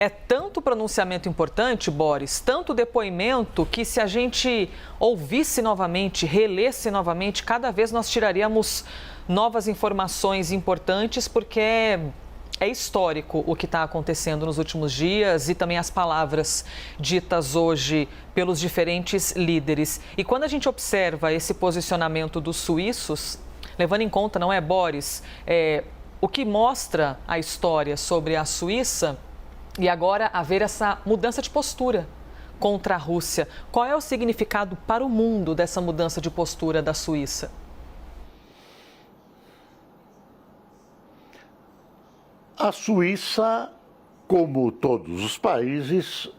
É tanto pronunciamento importante, Boris, tanto depoimento, que se a gente ouvisse novamente, relesse novamente, cada vez nós tiraríamos novas informações importantes, porque é histórico o que está acontecendo nos últimos dias e também as palavras ditas hoje pelos diferentes líderes. E quando a gente observa esse posicionamento dos suíços, levando em conta, não é, Boris, o que mostra a história sobre a Suíça, e agora haver essa mudança de postura contra a Rússia. Qual é o significado para o mundo dessa mudança de postura da Suíça? A Suíça, como todos os países,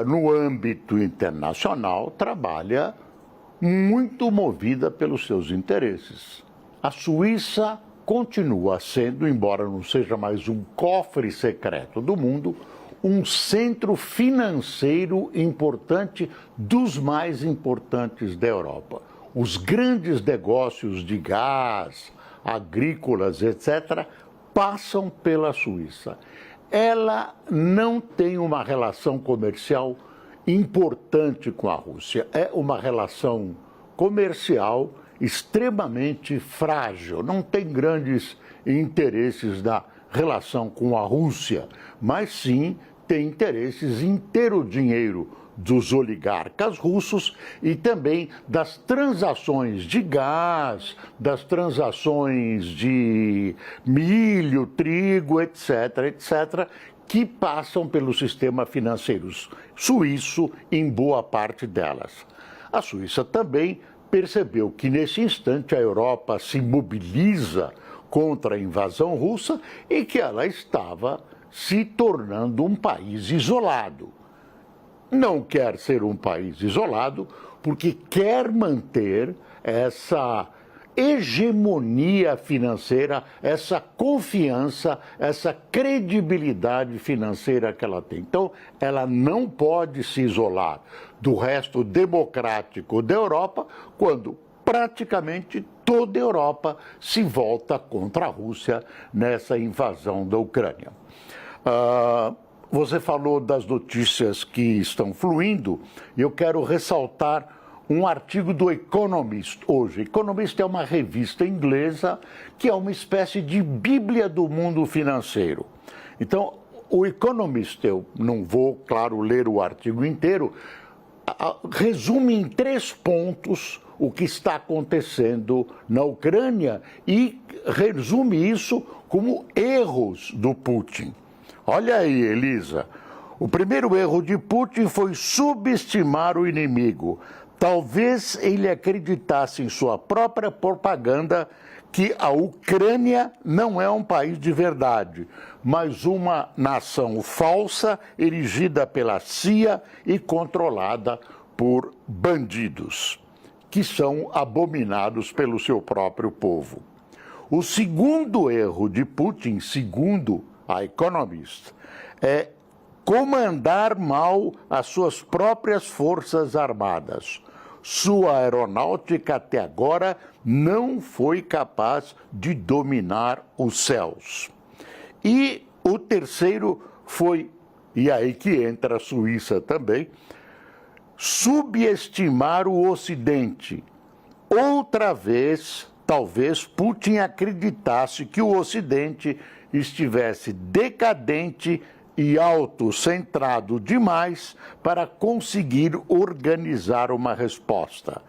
no âmbito internacional, trabalha muito movida pelos seus interesses. A Suíça continua sendo, embora não seja mais um cofre secreto do mundo, um centro financeiro importante, dos mais importantes da Europa. Os grandes negócios de gás, agrícolas, etc., passam pela Suíça. Ela não tem uma relação comercial importante com a Rússia. É uma relação comercial extremamente frágil, não tem grandes interesses na relação com a Rússia, mas sim tem interesses em ter o dinheiro dos oligarcas russos e também das transações de gás, das transações de milho, trigo, etc., etc., que passam pelo sistema financeiro suíço em boa parte delas. A Suíça também percebeu que, nesse instante, a Europa se mobiliza contra a invasão russa e que ela estava se tornando um país isolado. Não quer ser um país isolado porque quer manter essa hegemonia financeira, essa confiança, essa credibilidade financeira que ela tem. Então, ela não pode se isolar do resto democrático da Europa quando praticamente toda a Europa se volta contra a Rússia nessa invasão da Ucrânia. Você falou das notícias que estão fluindo e eu quero ressaltar um artigo do Economist hoje. Economist é uma revista inglesa que é uma espécie de bíblia do mundo financeiro. Então, o Economist, eu não vou, claro, ler o artigo inteiro, resume em 3 pontos o que está acontecendo na Ucrânia e resume isso como erros do Putin. Olha aí, Elisa, o primeiro erro de Putin foi subestimar o inimigo. Talvez ele acreditasse em sua própria propaganda que a Ucrânia não é um país de verdade, mas uma nação falsa, erigida pela CIA e controlada por bandidos, que são abominados pelo seu próprio povo. O segundo erro de Putin, segundo a Economist, é comandar mal as suas próprias forças armadas. Sua aeronáutica até agora não foi capaz de dominar os céus. E o terceiro foi, e aí que entra a Suíça também, subestimar o Ocidente. Outra vez, talvez Putin acreditasse que o Ocidente estivesse decadente e autocentrado demais para conseguir organizar uma resposta.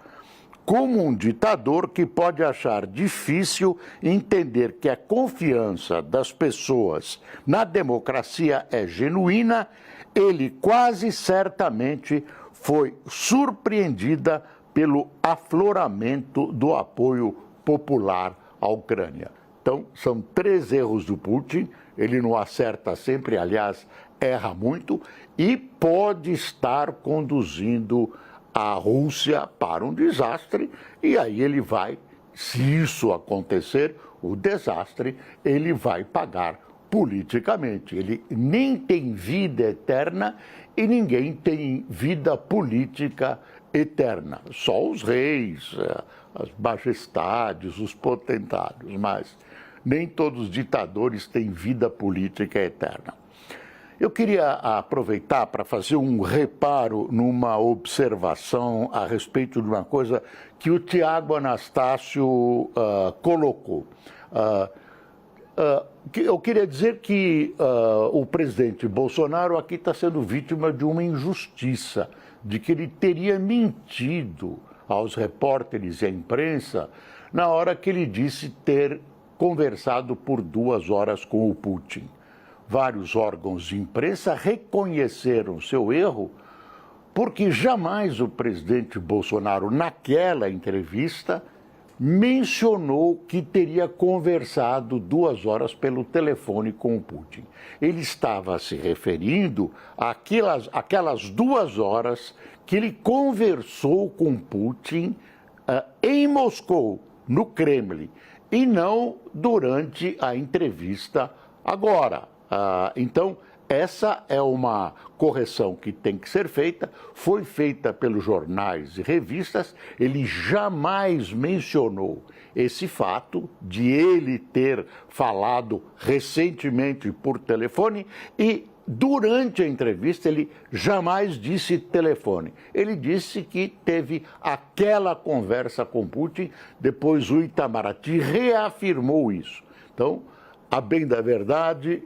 Como um ditador que pode achar difícil entender que a confiança das pessoas na democracia é genuína, ele quase certamente foi surpreendida pelo afloramento do apoio popular à Ucrânia. Então, são 3 erros do Putin, ele não acerta sempre, aliás, erra muito, e pode estar conduzindo a Rússia para um desastre, e aí ele vai, se isso acontecer, o desastre, ele vai pagar politicamente. Ele nem tem vida eterna e ninguém tem vida política eterna. Só os reis, as majestades, os potentados, mas nem todos os ditadores têm vida política eterna. Eu queria aproveitar para fazer um reparo numa observação a respeito de uma coisa que o Tiago Anastácio colocou. Eu queria dizer que o presidente Bolsonaro aqui está sendo vítima de uma injustiça, de que ele teria mentido aos repórteres e à imprensa na hora que ele disse ter conversado por 2 horas com o Putin. Vários órgãos de imprensa reconheceram seu erro, porque jamais o presidente Bolsonaro, naquela entrevista, mencionou que teria conversado 2 horas pelo telefone com o Putin. Ele estava se referindo àquelas 2 horas que ele conversou com Putin em Moscou, no Kremlin, e não durante a entrevista agora. Então, essa é uma correção que tem que ser feita, foi feita pelos jornais e revistas, ele jamais mencionou esse fato de ele ter falado recentemente por telefone e durante a entrevista ele jamais disse telefone. Ele disse que teve aquela conversa com Putin, depois o Itamaraty reafirmou isso. Então, a bem da verdade,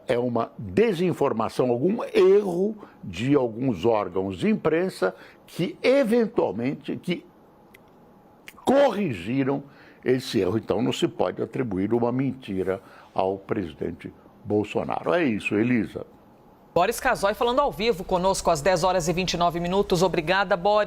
é uma desinformação, algum erro de alguns órgãos de imprensa que eventualmente corrigiram esse erro. Então não se pode atribuir uma mentira ao presidente Bolsonaro. É isso, Elisa. Boris Casoy falando ao vivo conosco às 10h29. Obrigada, Boris.